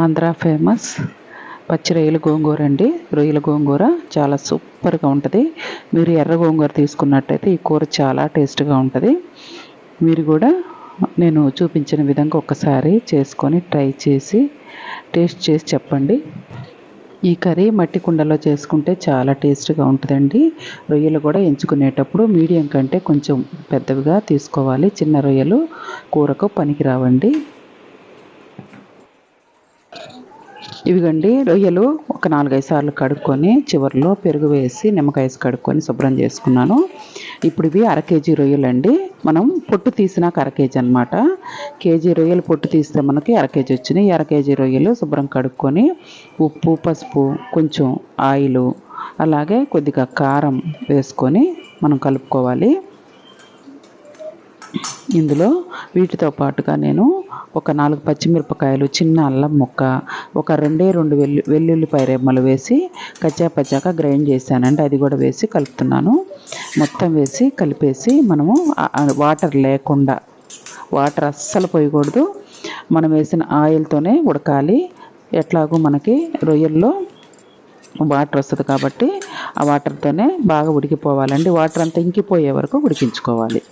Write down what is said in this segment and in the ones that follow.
Andhra famous పచ్చి రొయ్యల గోంగూర అండి. రొయ్యల గోంగూర చాలా సూపర్గా ఉంటుంది. మీరు ఎర్ర గోంగూర తీసుకున్నట్టయితే ఈ కూర చాలా టేస్ట్గా ఉంటుంది. మీరు కూడా నేను చూపించిన విధంగా ఒక్కసారి చేసుకొని ట్రై చేసి టేస్ట్ చేసి చెప్పండి. ఈ కర్రీ మట్టి కుండలో చేసుకుంటే చాలా టేస్ట్గా ఉంటుందండి. రొయ్యలు కూడా ఎంచుకునేటప్పుడు మీడియం కంటే కొంచెం పెద్దవిగా తీసుకోవాలి. చిన్న రొయ్యలు కూరకు పనికి రావండి. ఇవిగండి రొయ్యలు ఒక 4-5 సార్లు కడుక్కొని చివరిలో పెరుగు వేసి నిమ్మకాయ వేసి కడుక్కొని శుభ్రం చేసుకున్నాను. ఇప్పుడు ఇవి 1/2 కేజీ రొయ్యలు అండి. మనం పొట్టు తీసినాక 1/2 కేజీ అనమాట. కేజీ రొయ్యలు పొట్టు తీస్తే మనకి 1/2 కేజీ వచ్చినాయి. 1/2 కేజీ రొయ్యలు శుభ్రం కడుక్కొని ఉప్పు, పసుపు, కొంచెం ఆయిలు, అలాగే కొద్దిగా కారం వేసుకొని మనం కలుపుకోవాలి. ఇందులో వీటితో పాటుగా నేను ఒక 4 పచ్చిమిరపకాయలు, చిన్న అల్లం ముక్క, ఒక 2 వెల్లుల్లిపాయ రెమ్మలు వేసి కచ్చాపచ్చాక గ్రైండ్ చేశానండి. అది కూడా వేసి కలుపుతున్నాను. మొత్తం వేసి కలిపేసి మనము వాటర్ లేకుండా, వాటర్ అస్సలు పోయకూడదు. మనం వేసిన ఆయిల్తోనే ఉడకాలి. ఎట్లాగో మనకి రొయ్యల్లో వాటర్ వస్తుంది కాబట్టి ఆ వాటర్తోనే బాగా ఉడికిపోవాలండి. వాటర్ అంతా ఇంకిపోయే వరకు ఉడికించుకోవాలి.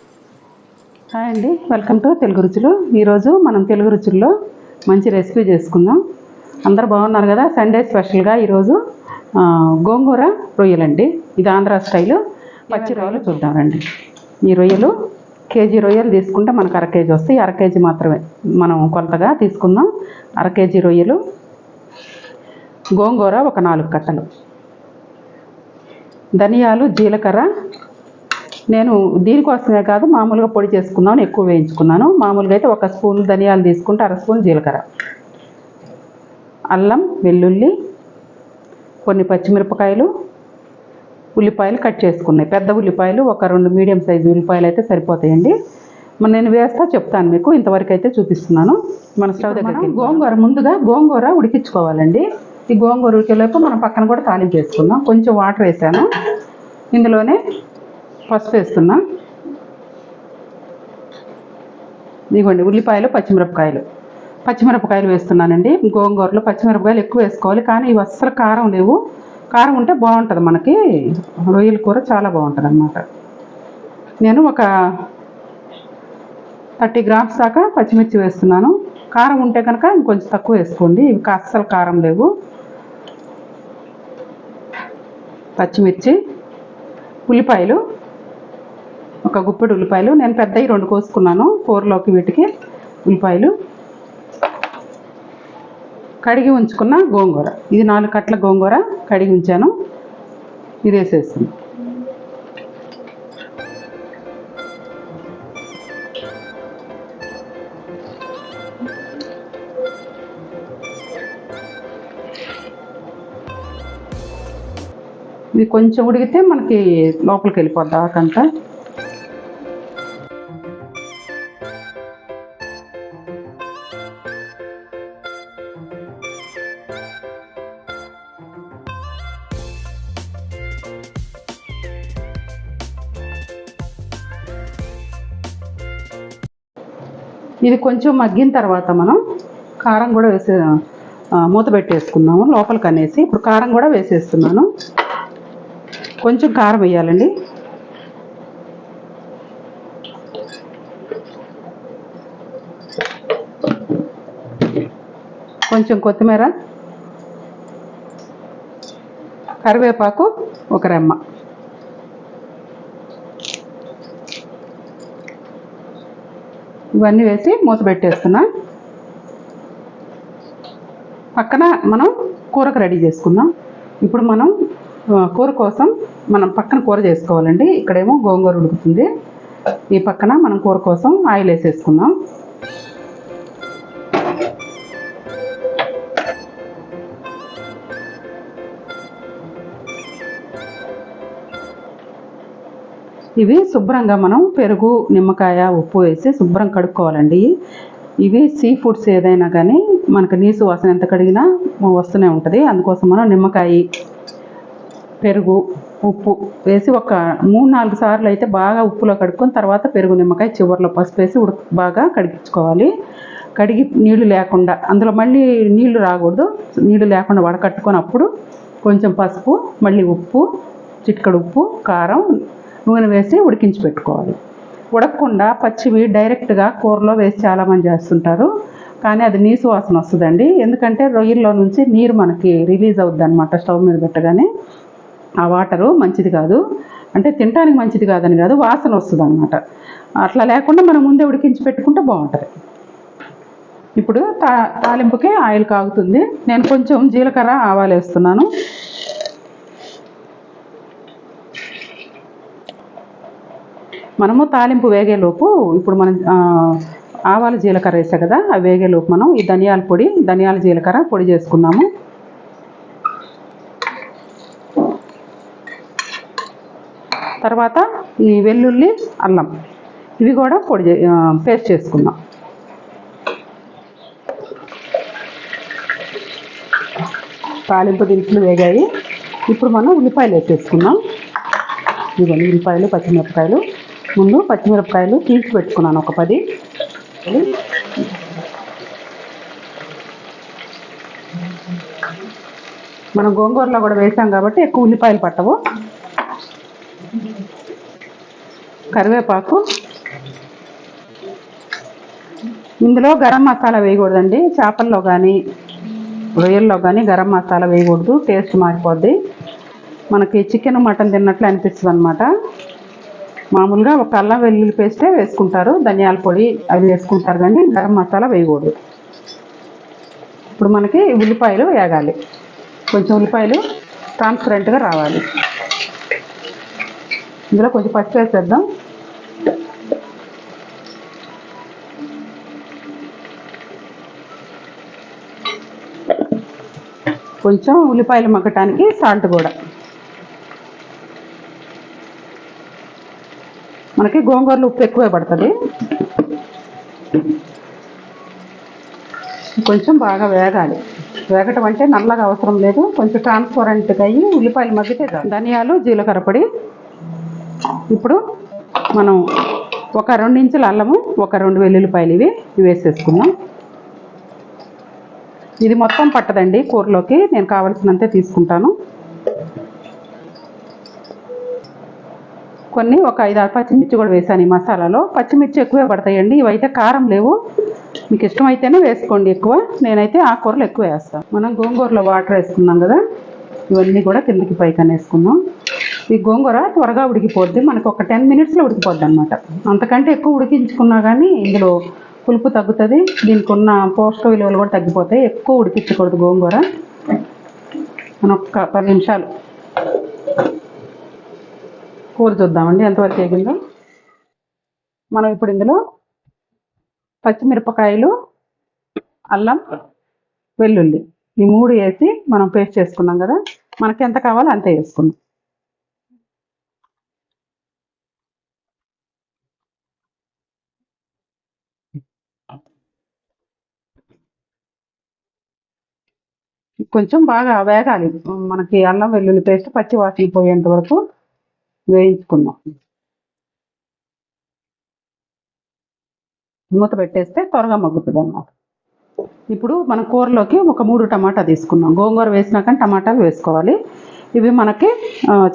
హాయ్ అండి, వెల్కమ్ టు తెలుగు రుచులు. ఈరోజు మనం తెలుగు రుచుల్లో మంచి రెసిపీ చేసుకుందాం. అందరు బాగున్నారు కదా. సండే స్పెషల్గా ఈరోజు గోంగూర రొయ్యలండి. ఇది ఆంధ్ర స్టైలు పచ్చి రొయ్యలు చూద్దామండి. ఈ రొయ్యలు కేజీ రొయ్యలు తీసుకుంటే మనకు 1/2 కేజీ వస్తాయి. 1/2 కేజీ మాత్రమే మనం కొలతగా తీసుకుందాం. 1/2 కేజీ రొయ్యలు, గోంగూర ఒక 4 కట్టలు, ధనియాలు, జీలకర్ర. నేను దీనికోసమే కాదు, మామూలుగా పొడి చేసుకుందామని ఎక్కువ వేయించుకున్నాను. మామూలుగా అయితే 1 స్పూన్ ధనియాలు తీసుకుంటే 1/2 స్పూన్ జీలకర్ర, అల్లం, వెల్లుల్లి, కొన్ని పచ్చిమిరపకాయలు, ఉల్లిపాయలు కట్ చేసుకున్నాయి. పెద్ద ఉల్లిపాయలు ఒక 2 మీడియం సైజు ఉల్లిపాయలు అయితే సరిపోతాయండి. నేను వేస్తా చెప్తాను మీకు. ఇంతవరకు అయితే చూపిస్తున్నాను. మన స్టవ్ దగ్గర ముందుగా గోంగూర ఉడికించుకోవాలండి. ఈ గోంగూర ఉడికేలోపు మనం పక్కన కూడా తాలింపు వేసుకుందాం. కొంచెం వాటర్ వేసాను. ఇందులోనే పసుపు వేస్తున్నా. ఇదిగోండి ఉల్లిపాయలు, పచ్చిమిరపకాయలు వేస్తున్నానండి. గోంగూరలో పచ్చిమిరపకాయలు ఎక్కువ వేసుకోవాలి, కానీ ఇవి అస్సలు కారం లేవు. కారం ఉంటే బాగుంటుంది, మనకి రొయ్యల కూర చాలా బాగుంటుంది అన్నమాట. నేను ఒక 30 గ్రామ్స్ దాకా పచ్చిమిర్చి వేస్తున్నాను. కారం ఉంటే కనుక ఇంకొంచెం తక్కువ వేసుకోండి. ఇవి అస్సలు కారం లేవు. పచ్చిమిర్చి, ఉల్లిపాయలు, ఒక గుప్పెడు ఉల్లిపాయలు. నేను పెద్దవి 2 కోసుకున్నాను కూరలోకి. వీటికి ఉల్లిపాయలు, కడిగి ఉంచుకున్న గోంగూర. ఇది 4 కట్టల గోంగూర కడిగి ఉంచాను. ఇది వేసేస్తాను. ఇది కొంచెం ఉడికితే మనకి లోపలికి వెళ్ళిపోద్ది ఆకంతా. ఇది కొంచెం మగ్గిన తర్వాత మనం కారం కూడా మూత పెట్టేసుకుందాము లోపలికి అనేసి. ఇప్పుడు కారం కూడా వేసేస్తున్నాను. కొంచెం కారం వేయాలండి. కొంచెం కొత్తిమీర, కరివేపాకు ఒక రెమ్మ. ఇవన్నీ వేసి మూత పెట్టేస్తున్నా. పక్కన మనం కూరకు రెడీ చేసుకుందాం. ఇప్పుడు మనం కూర కోసం మనం పక్కన కూర చేసుకోవాలండి. ఇక్కడేమో గోంగూర ఉడుకుతుంది. ఈ పక్కన మనం కూర కోసం ఆయిల్ వేసేసుకుందాం. ఇవి శుభ్రంగా మనం పెరుగు, నిమ్మకాయ, ఉప్పు వేసి శుభ్రం కడుక్కోవాలండి. ఇవి సీ ఫుడ్స్ ఏదైనా కానీ మనకు నీసు వాసన ఎంత కడిగినా వస్తూనే ఉంటుంది. అందుకోసం మనం నిమ్మకాయ, పెరుగు, ఉప్పు వేసి ఒక 3-4 సార్లు అయితే బాగా ఉప్పులో కడుక్కొని తర్వాత పెరుగు, నిమ్మకాయ, చివరిలో పసుపు వేసి బాగా కడిగించుకోవాలి. కడిగి నీళ్లు లేకుండా, అందులో మళ్ళీ నీళ్లు రాకూడదు, నీళ్లు లేకుండా వడకట్టుకొని అప్పుడు కొంచెం పసుపు, మళ్ళీ ఉప్పు, చిటికెడు ఉప్పు, కారం, నూనె వేసి ఉడికించి పెట్టుకోవాలి. ఉడకకుండా పచ్చివి డైరెక్ట్గా కూరలో వేసి చాలామంది చేస్తుంటారు, కానీ అది నీసు వాసన వస్తుందండి. ఎందుకంటే రొయ్యల్లో నుంచి నీరు మనకి రిలీజ్ అవుద్ది అనమాట స్టవ్ మీద పెట్టగానే. ఆ వాటరు మంచిది కాదు, అంటే తినడానికి మంచిది కాదని కాదు, వాసన వస్తుంది అనమాట. అట్లా లేకుండా మనం ముందే ఉడికించి పెట్టుకుంటే బాగుంటుంది. ఇప్పుడు తాలింపుకి ఆయిల్ కాగుతుంది. నేను కొంచెం జీలకర్ర, ఆవాలు వేస్తున్నాను. మనము తాలింపు వేగేలోపు ఇప్పుడు మనం ఆవాలు జీలకర్ర వేసా కదా, అవి వేగేలోపు మనం ఈ ధనియాల పొడి, ధనియాల జీలకర్ర పొడి చేసుకున్నాము. తర్వాత ఈ వెల్లుల్లి, అల్లం ఇవి కూడా పేస్ట్ చేసుకుందాం. తాలింపు దినుసులు వేగాయి. ఇప్పుడు మనం ఉల్లిపాయలు వేసేసుకుందాం. ఇవన్నీ ఉల్లిపాయలు, పచ్చిమిరపకాయలు. ముందు పచ్చిమిరపకాయలు తీసి పెట్టుకున్నాను ఒక 10. మనం గోంగూరలో కూడా వేసాం కాబట్టి ఎక్కువ ఉల్లిపాయలు పట్టవు. కరివేపాకు. ఇందులో గరం మసాలా వేయకూడదండి. చేపల్లో కానీ రొయ్యల్లో కానీ గరం మసాలా వేయకూడదు, టేస్ట్ మారిపోద్ది. మనకి చికెన్, మటన్ తిన్నట్లు అనిపిస్తుంది అనమాట. మామూలుగా ఒక అల్లం వెల్లుల్లి పేస్టే వేసుకుంటారు, ధనియాల పొడి అవి వేసుకుంటారు, కానీ గరం మసాలా వేయకూడదు. ఇప్పుడు మనకి ఉల్లిపాయలు వేగాలి. కొంచెం ఉల్లిపాయలు ట్రాన్స్పరెంట్గా రావాలి. ఇందులో కొంచెం పసుపు వేసేద్దాం. కొంచెం ఉల్లిపాయలు మగ్గటానికి సాల్ట్ కూడా. మనకి గోంగూరలో ఉప్పు ఎక్కువే పడుతుంది. కొంచెం బాగా వేగాలి. వేగటం అంటే నల్లగా అవసరం లేదు, కొంచెం ట్రాన్స్పరెంట్గా అయ్యి ఉల్లిపాయలు మగ్గితే ధనియాలు, జీలకర్ర పొడి. ఇప్పుడు మనం ఒక 2 ఇంచుల అల్లము, ఒక 2 వెల్లుల్లిపాయలు ఇవి వేసేసుకుందాం. ఇది మొత్తం పట్టదండి కూరలోకి, నేను కావలసినంతే తీసుకుంటాను. కొన్ని ఒక 5-6 పచ్చిమిర్చి కూడా వేసాను ఈ మసాలాలో. పచ్చిమిర్చి ఎక్కువే పడతాయండి, ఇవైతే కారం లేవు. మీకు ఇష్టమైతేనే వేసుకోండి ఎక్కువ, నేనైతే ఆ కూరలు ఎక్కువ వేస్తాను. మనం గోంగూరలో వాటర్ వేసుకున్నాం కదా, ఇవన్నీ కూడా కిందకి పైకి వేసుకున్నాం. ఈ గోంగూర త్వరగా ఉడికిపోద్ది, మనకు ఒక 10 మినిట్స్లో ఉడికిపోద్ది అనమాట. అంతకంటే ఎక్కువ ఉడికించుకున్నా కానీ ఇందులో పులుపు తగ్గుతుంది, దీనికి ఉన్న పోషక విలువలు కూడా తగ్గిపోతాయి. ఎక్కువ ఉడికించకూడదు గోంగూర. మనం ఒక 10 నిమిషాలు కూర చూద్దామండి ఎంతవరకు వేగిందో. మనం ఇప్పుడు ఇందులో పచ్చిమిరపకాయలు, అల్లం, వెల్లుల్లి ఈ 3 వేసి మనం పేస్ట్ చేసుకున్నాం కదా, మనకి ఎంత కావాలో అంతే వేసుకున్నాం. కొంచెం బాగా వేగాలి, మనకి అల్లం వెల్లుల్లి పేస్ట్ పచ్చి వాసన పోయేంత వరకు వేయించుకుందాం. మూత పెట్టేస్తే త్వరగా మగ్గుతుంది అన్నమాట. ఇప్పుడు మన కూరలోకి ఒక 3 టమాటా తీసుకున్నాం. గోంగూర వేసినాక టమాటాలు వేసుకోవాలి. ఇవి మనకి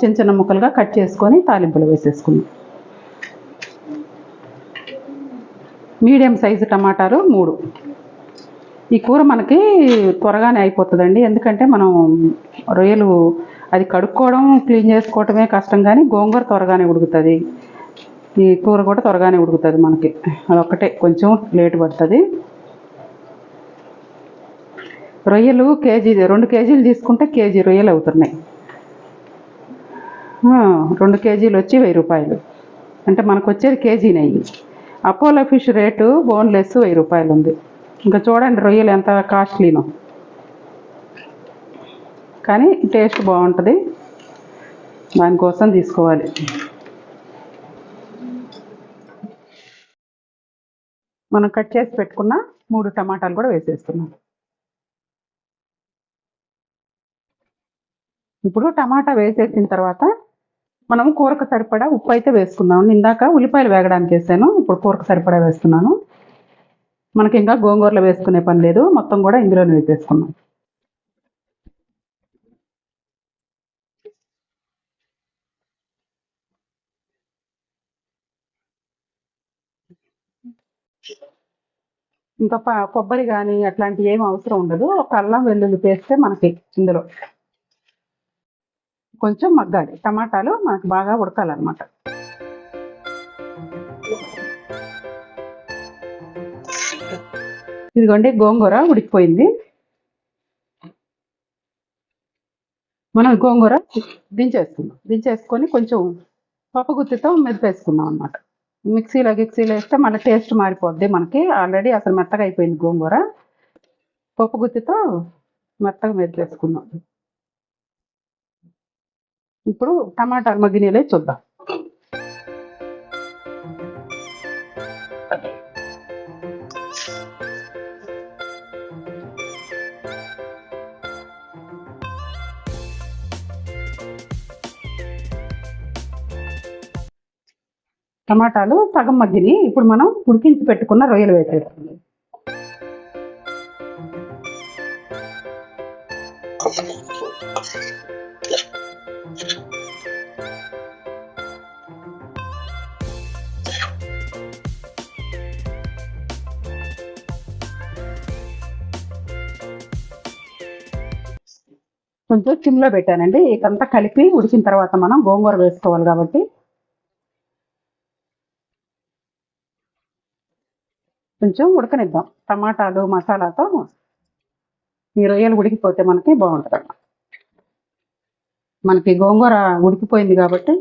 చిన్న చిన్న ముక్కలుగా కట్ చేసుకొని తాలింపులు వేసేసుకున్నాం. మీడియం సైజు టమాటాలు 3. ఈ కూర మనకి త్వరగానే అయిపోతుందండి, ఎందుకంటే మనం రొయ్యలు అది కడుక్కోవడం, క్లీన్ చేసుకోవటమే కష్టం, కానీ గోంగూర త్వరగానే ఉడుకుతుంది. ఈ కూర కూడా త్వరగానే ఉడుకుతుంది మనకి, అదొక్కటే కొంచెం లేట్ పడుతుంది. రొయ్యలు 2 కేజీలు తీసుకుంటే కేజీ రొయ్యలు అవుతున్నాయి. 2 కేజీలు వచ్చి 1000 రూపాయలు, అంటే మనకు వచ్చేది కేజీ నెయ్యి. అపోలో ఫిష్ రేటు బోన్లెస్ 1000 రూపాయలు ఉంది. ఇంకా చూడండి రొయ్యలు ఎంత కాస్ట్లీనో, కానీ టేస్ట్ బాగుంటుంది, దానికోసం తీసుకోవాలి. మనం కట్ చేసి పెట్టుకున్న 3 టమాటాలు కూడా వేసేస్తున్నాం. ఇప్పుడు టమాటా వేసేసిన తర్వాత మనం కూరకు సరిపడా ఉప్పు అయితే వేసుకుందాం. ఇందాక ఉల్లిపాయలు వేగడానికి వేసాను, ఇప్పుడు కూరకు సరిపడా వేస్తున్నాను. మనకి ఇంకా గోంగూరలో వేసుకునే పని లేదు, మొత్తం కూడా ఇందులోనే వేసేసుకున్నాం. ఇంకా కొబ్బరి కానీ అట్లాంటివి ఏం అవసరం ఉండదు. ఒక అల్లం వెల్లుల్లి పేస్తే మనకి ఇందులో కొంచెం మగ్గాలి. టమాటాలు మనకు బాగా ఉడకాలన్నమాట. ఇదిగోండి గోంగూర ఉడికిపోయింది. మనం గోంగూర దించేసుకొని కొంచెం పప్పుగుత్తితో మెదిపేసుకున్నాం అన్నమాట. మిక్సీలో వేస్తే మళ్ళీ టేస్ట్ మారిపోద్ది మనకి. ఆల్రెడీ అసలు మెత్తగా అయిపోయింది గోంగూర. పప్పుగుత్తితో మెత్తగా మెదిపేసుకున్నాం. ఇప్పుడు టమాటాలు మగ్గినీలే చూద్దాం. టమాటాలు సగం మగ్గిని. ఇప్పుడు మనం ఉడికించి పెట్టుకున్న రొయ్యలు వేసేస్తాం. కొంచెం సిమ్లో పెట్టానండి. ఇదంతా కలిపి ఉడికిన తర్వాత మనం గోంగూర వేసుకోవాలి కాబట్టి కొంచెం ఉడకనిద్దాం. టమాటాలు మసాలాతో ఈ రొయ్యలు ఉడికిపోతే మనకి బాగుంటుంది. మనకి గోంగూర ఉడికిపోయింది కాబట్టి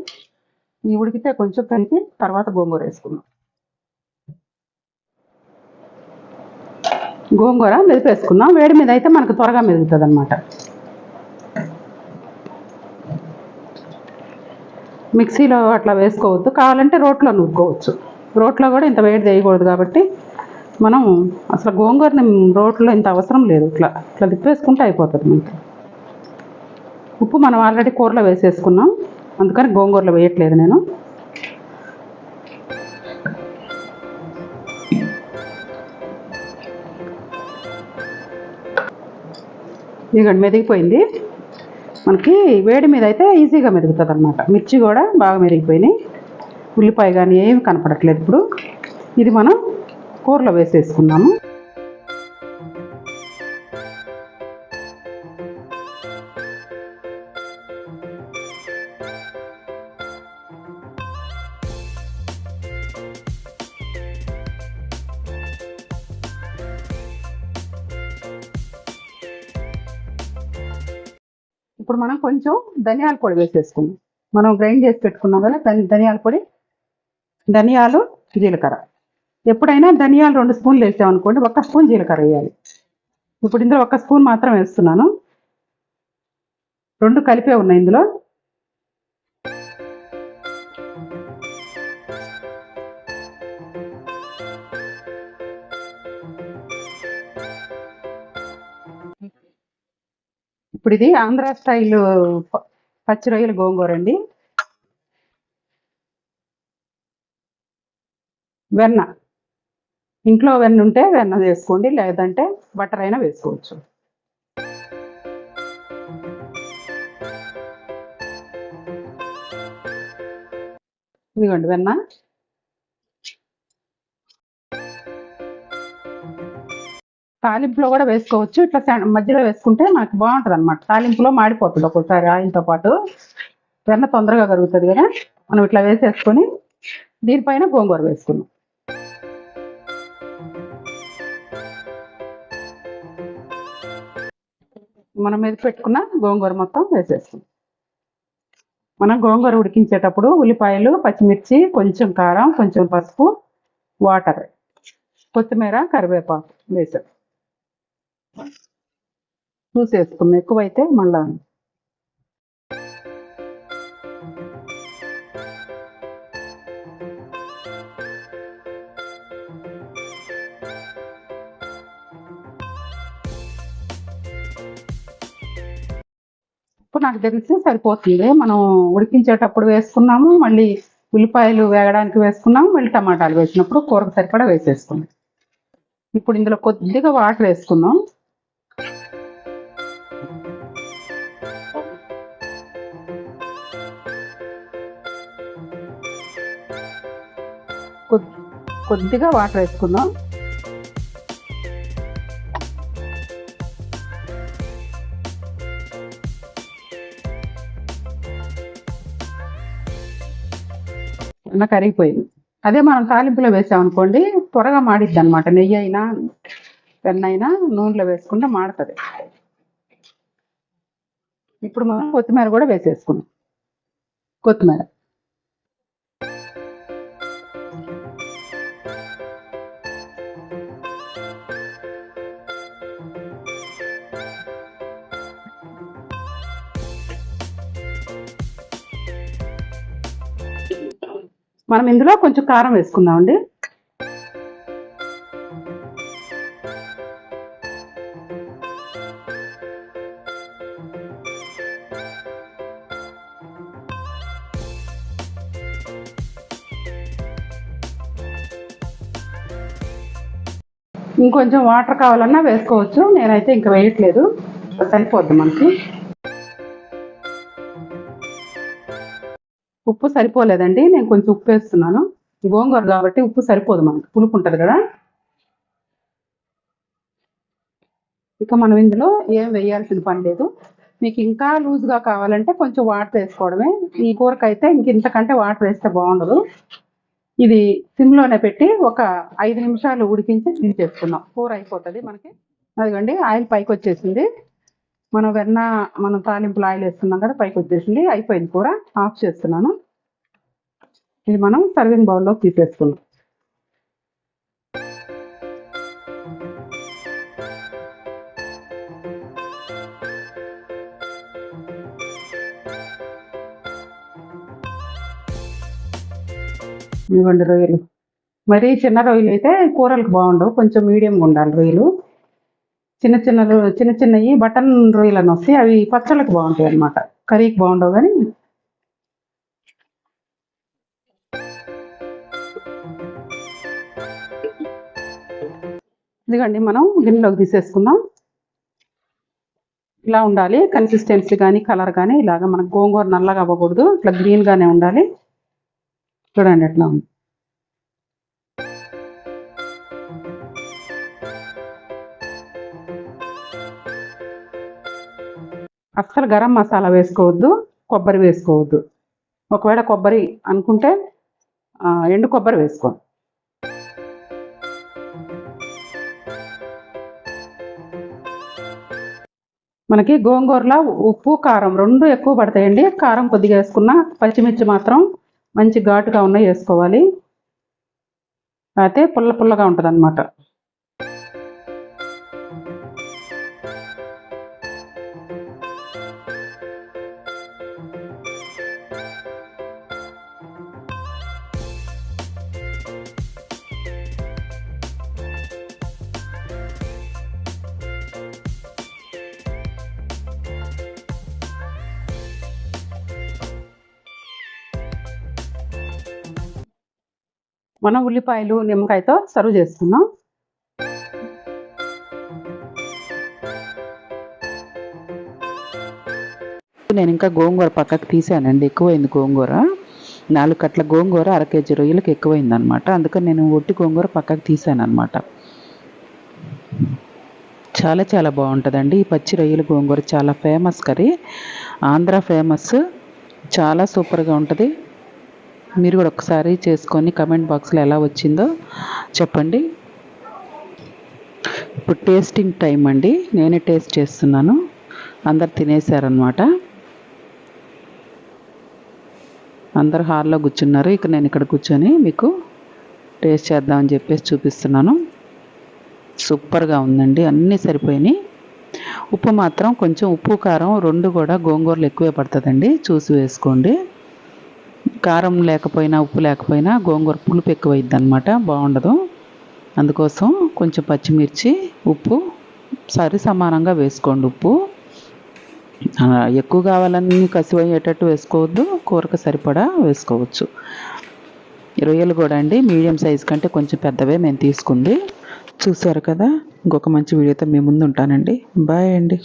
ఈ ఉడికితే కొంచెం కలిపి తర్వాత గోంగూర వేసుకుందాం. గోంగూర మెదిపేసుకుందాం. వేడి మీద అయితే మనకు త్వరగా మెదుగుతుంది అన్నమాట. మిక్సీలో అట్లా వేసుకోవద్దు, కావాలంటే రోట్లో నూరుకోవచ్చు. రోట్లో కూడా ఇంత వేడి చేయకూడదు కాబట్టి మనం అసలు గోంగూరని రోట్లో ఇంత అవసరం లేదు. ఇట్లా తిప్పేసుకుంటే అయిపోతుంది మనకి. ఉప్పు మనం ఆల్రెడీ కూరలో వేసేసుకున్నాం, అందుకని గోంగూరలో వేయట్లేదు నేను. ఇదిగోండి మెదిగిపోయింది. మనకి వేడి మీద అయితే ఈజీగా మెదుగుతుంది అన్నమాట. మిర్చి కూడా బాగా మెరిగిపోయినాయి. ఉల్లిపాయ కానీ ఏమి కనపడట్లేదు. ఇప్పుడు ఇది మనం కూరలో వేసేసుకున్నాము. ఇప్పుడు మనం కొంచెం ధనియాల పొడి వేసేసుకున్నాం. మనం గ్రైండ్ చేసి పెట్టుకున్నాం కదా ధనియాల పొడి, ధనియాలు, జీలకర్ర. ఎప్పుడైనా ధనియాలు 2 స్పూన్లు వేసామనుకోండి, 1 స్పూన్ జీలకర్ర వేయాలి. ఇప్పుడు ఇందులో 1 స్పూన్ మాత్రం వేస్తున్నాను. 2 కలిపే ఉన్నాయి ఇందులో. ఇప్పుడు ఇది ఆంధ్ర స్టైల్ పచ్చి రొయ్యల గోంగూర అండి. వెన్న, ఇంట్లో వెన్న ఉంటే వెన్న వేసుకోండి, లేదంటే బటర్ అయినా వేసుకోవచ్చు. ఇదిగోండి వెన్న. తాలింపులో కూడా వేసుకోవచ్చు. ఇట్లా మధ్యలో వేసుకుంటే మనకు బాగుంటుంది అన్నమాట. తాలింపులో మాడిపోతుంది ఒక్కోసారి ఆయిల్తో పాటు. వెన్న తొందరగా కరుగుతుంది కదా. మనం ఇట్లా వేసేసుకొని దీనిపైన గోంగూర వేసుకున్నాం. మనం మీద పెట్టుకున్న గోంగూర మొత్తం వేసేసుకున్నాం. మనం గోంగూర ఉడికించేటప్పుడు ఉల్లిపాయలు, పచ్చిమిర్చి, కొంచెం కారం, కొంచెం పసుపు, వాటర్, కొత్తిమీర, కరివేపాకు వేసాం. చూసేసుకున్నాం. ఎక్కువైతే మళ్ళా ఇప్పుడు నాకు తెలిసి సరిపోతుంది. మనం ఉడికించేటప్పుడు వేసుకున్నాము, మళ్ళీ ఉల్లిపాయలు వేగడానికి వేసుకున్నాము, మళ్ళీ టమాటాలు వేసినప్పుడు కూరకు సరిపడా వేసేసుకున్నాం. ఇప్పుడు ఇందులో కొద్దిగా వాటర్ వేసుకుందాం. కొద్దిగా వాటర్ వేసుకుందాం. కరిగిపోయింది. అదే మనం తాలింపులో వేసామనుకోండి త్వరగా మాడిద్ది అనమాట. నెయ్యి అయినా వెన్న అయినా నూనెలో వేసుకుంటే మాడుతుంది. ఇప్పుడు మనం కొత్తిమీర కూడా వేసేసుకున్నాం. కొత్తిమీర మనం ఇందులో కొంచెం కారం వేసుకుందామండి. ఇంకొంచెం వాటర్ కావాలన్నా వేసుకోవచ్చు. నేనైతే ఇంకా వేయట్లేదు, సరిపోద్ది మనకి. ఉప్పు సరిపోలేదండి, నేను కొంచెం ఉప్పు వేస్తున్నాను. గోంగూర కాబట్టి ఉప్పు సరిపోదు, మనకి పులుపు ఉంటుంది కదా. ఇక మనం ఇందులో ఏం వేయాల్సిన పని లేదు. మీకు ఇంకా లూజ్గా కావాలంటే కొంచెం వాటర్ వేసుకోవడమే. ఈ కూరకైతే ఇంతకంటే వాటర్ వేస్తే బాగుండదు. ఇది సిమ్లోనే పెట్టి ఒక 5 నిమిషాలు ఉడికించి దించేసుకున్నాం. కూర అయిపోతుంది మనకి. అదిగోండి ఆయిల్ పైకి వచ్చేసింది. మనం తాలింపులు ఆయిల్ వేస్తున్నాం కదా, పైకి వచ్చేసింది. అయిపోయింది కూర. ఆఫ్ చేస్తున్నాను. ఇది మనం సర్వింగ్ బౌల్లో తీసేసుకున్నాం. ఇవ్వండి రొయ్యలు. మరీ చిన్న రొయ్యలు అయితే కూరలకు బాగుండవు, కొంచెం మీడియంగా ఉండాలి రొయ్యలు. చిన్న చిన్నవి బటన్ రొయ్యలు అని వస్తాయి, అవి పచ్చళ్ళకి బాగుంటాయి అన్నమాట. కర్రీకి బాగుండవు. కానీ ఇదిగండి మనం గిన్నెలోకి తీసేసుకుందాం. ఇలా ఉండాలి కన్సిస్టెన్సీ కానీ కలర్ కానీ. ఇలాగ మనకు గోంగూర నల్లగా అవ్వకూడదు, ఇట్లా గ్రీన్గానే ఉండాలి. చూడండి ఎట్లా ఉంది. అస్సలు గరం మసాలా వేసుకోవద్దు, కొబ్బరి వేసుకోవద్దు. ఒకవేళ కొబ్బరి అనుకుంటే ఎండు కొబ్బరి వేసుకోండి. మనకి గోంగూరలో ఉప్పు కారం 2 ఎక్కువ పడతాయండి. కారం కొద్దిగా వేసుకున్న, పచ్చిమిర్చి మాత్రం మంచి ఘాటుగా ఉన్నాయి వేసుకోవాలి, అయితే పుల్లగా ఉంటుంది అన్నమాట. మనం ఉల్లిపాయలు నిమ్మకాయతో సర్వ్ చేసుకుందాం. నేను ఇంకా గోంగూర పక్కకు తీసానండి. ఎక్కువైంది గోంగూర. 4 కట్ల గోంగూర 1/2 కేజీ రొయ్యలకు ఎక్కువైంది అనమాట. అందుకని నేను ఒట్టి గోంగూర పక్కకు తీసాను అనమాట. చాలా చాలా బాగుంటుందండి ఈ పచ్చి రొయ్యల గోంగూర. చాలా ఫేమస్ కర్రీ, ఆంధ్ర ఫేమస్. చాలా సూపర్గా ఉంటుంది. మీరు కూడా ఒకసారి చేసుకొని కమెంట్ బాక్స్లో ఎలా వచ్చిందో చెప్పండి. ఇప్పుడు టేస్టింగ్ టైం అండి. నేనే టేస్ట్ చేస్తున్నాను. అందరు తినేసారనమాట. అందరు హాల్లో కూర్చున్నారు. ఇక నేను ఇక్కడ కూర్చొని మీకు టేస్ట్ చేద్దామని చెప్పేసి చూపిస్తున్నాను. సూపర్గా ఉందండి, అన్నీ సరిపోయినాయి. ఉప్పు మాత్రం కొంచెం, ఉప్పు కారం 2 కూడా గోంగూరలు ఎక్కువే పడుతుందండి, చూసి వేసుకోండి. కారం లేకపోయినా ఉప్పు లేకపోయినా గోంగూర పులుపు ఎక్కువైద్ది అనమాట, బాగుండదు. అందుకోసం కొంచెం పచ్చిమిర్చి, ఉప్పు సమానంగా వేసుకోండి. ఉప్పు ఎక్కువ కావాలని కసివయ్యేటట్టు వేసుకోవద్దు, కూరకు సరిపడా వేసుకోవచ్చు. రొయ్యలు కూడా అండి మీడియం సైజు కంటే కొంచెం పెద్దవే మేము తీసుకుంది. చూశారు కదా, ఇంకొక మంచి వీడియోతో మీ ముందు ఉంటానండి. బాయ్ అండి.